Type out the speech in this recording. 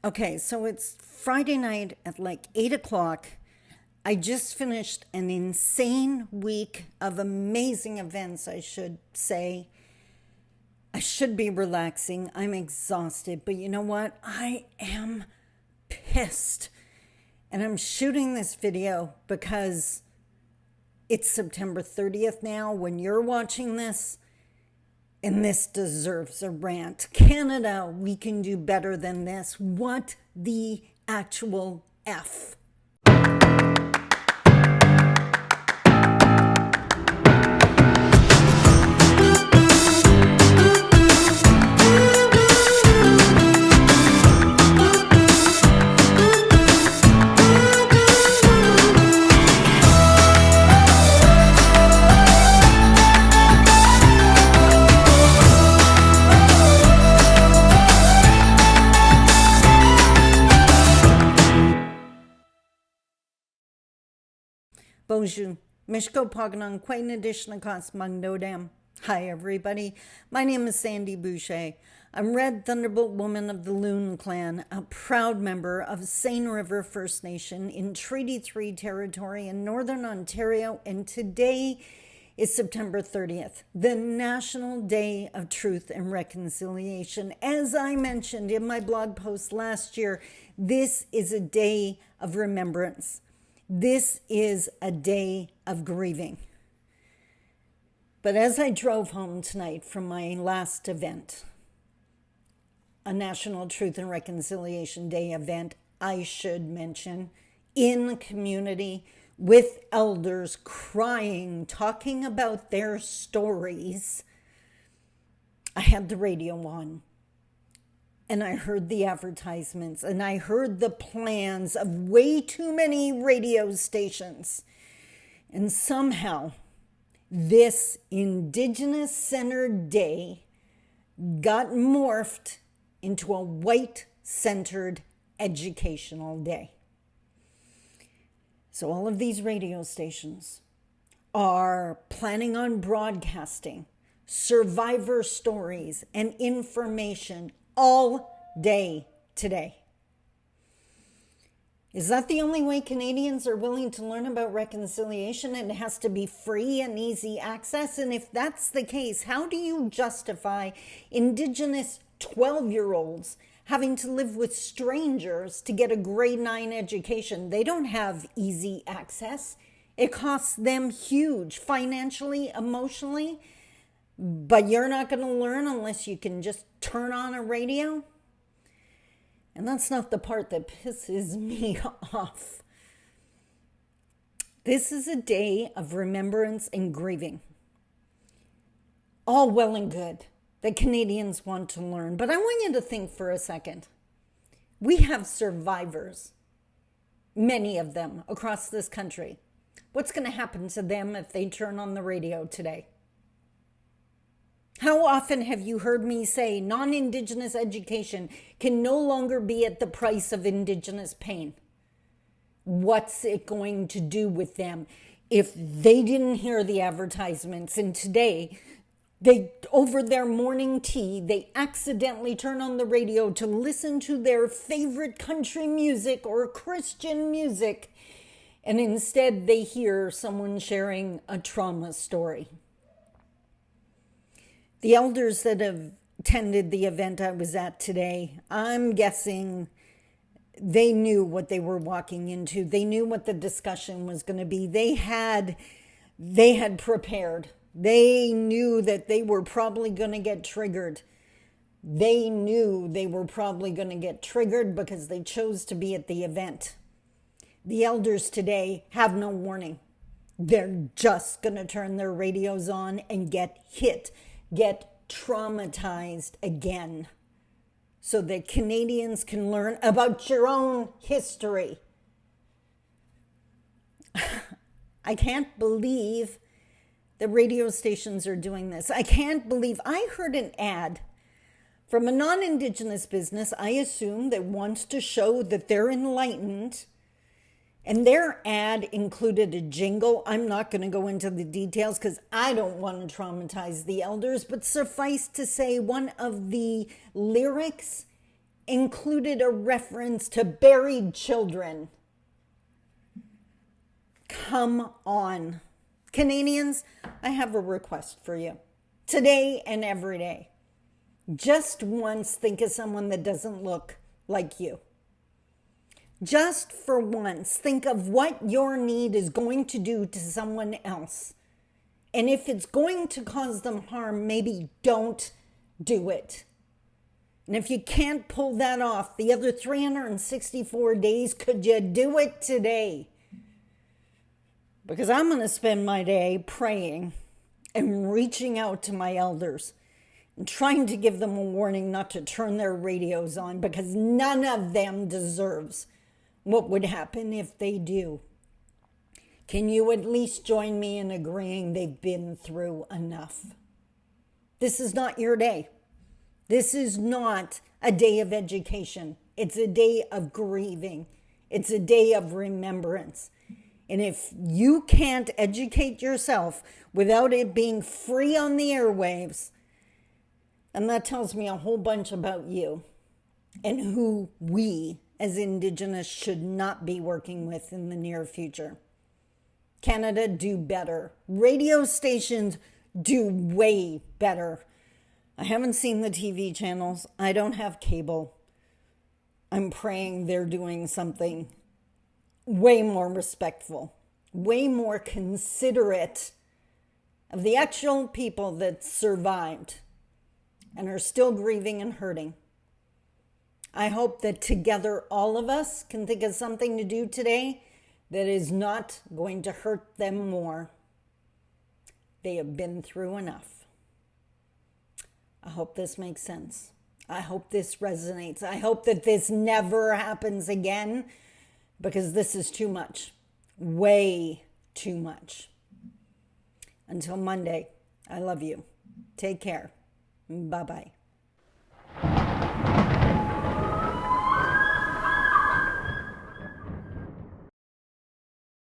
Okay, so it's Friday night at like 8 o'clock. I just finished an insane week of amazing events, I should say. I should be relaxing. I'm exhausted, but you know what? I am pissed. And I'm shooting this video because it's September 30th now when you're watching this. And this deserves a rant. Canada, we can do better than this. What the actual F? Bonjour. Mishko Paganon, Quain Edition Across Mangdodam. Hi, everybody. My name is Sandy Boucher. I'm Red Thunderbolt Woman of the Loon Clan, a proud member of Seine River First Nation in Treaty 3 territory in Northern Ontario, and today is September 30th, the National Day of Truth and Reconciliation. As I mentioned in my blog post last year, this is a day of remembrance. This is a day of grieving. But as I drove home tonight from my last event, a National Truth and Reconciliation Day event, I should mention, in community with elders crying, talking about their stories, I had the radio on. And I heard the advertisements, and I heard the plans of way too many radio stations. And somehow, this Indigenous-centered day got morphed into a white-centered educational day. So all of these radio stations are planning on broadcasting survivor stories and information all day today. Is that the only way Canadians are willing to learn about reconciliation? And it has to be free and easy access? And if that's the case, how do you justify Indigenous 12-year-olds having to live with strangers to get a grade 9 education? They don't have easy access. It costs them huge financially, emotionally. But you're not going to learn unless you can just turn on a radio? And that's not the part that pisses me off. This is a day of remembrance and grieving. All well and good that Canadians want to learn. But I want you to think for a second. We have survivors, many of them across this country. What's going to happen to them if they turn on the radio today? How often have you heard me say non-Indigenous education can no longer be at the price of Indigenous pain? What's it going to do with them if they didn't hear the advertisements and today they, over their morning tea, they accidentally turn on the radio to listen to their favorite country music or Christian music, and instead they hear someone sharing a trauma story? The elders that have attended the event I was at today, I'm guessing they knew what they were walking into. They knew what the discussion was going to be. They had prepared. They knew that they were probably going to get triggered. They knew they were probably going to get triggered because they chose to be at the event. The elders today have no warning. They're just going to turn their radios on and get hit. Get traumatized again so that Canadians can learn about your own history. I can't believe the radio stations are doing this. I can't believe I heard an ad from a non-Indigenous business, I assume, that wants to show that they're enlightened. And their ad included a jingle. I'm not going to go into the details because I don't want to traumatize the elders, but suffice to say, one of the lyrics included a reference to buried children. Come on. Canadians, I have a request for you. Today and every day. Just once think of someone that doesn't look like you. Just for once, think of what your need is going to do to someone else. And if it's going to cause them harm, maybe don't do it. And if you can't pull that off the other 364 days, could you do it today? Because I'm going to spend my day praying and reaching out to my elders and trying to give them a warning not to turn their radios on, because none of them deserves what would happen if they do. Can you at least join me in agreeing they've been through enough? This is not your day. This is not a day of education. It's a day of grieving. It's a day of remembrance. And if you can't educate yourself without it being free on the airwaves, and that tells me a whole bunch about you and who we as Indigenous should not be working with in the near future. Canada, do better. Radio stations, do way better. I haven't seen the TV channels. I don't have cable. I'm praying they're doing something way more respectful, way more considerate of the actual people that survived and are still grieving and hurting. I hope that together all of us can think of something to do today that is not going to hurt them more. They have been through enough. I hope this makes sense. I hope this resonates. I hope that this never happens again, because this is too much. Way too much. Until Monday, I love you. Take care. Bye-bye.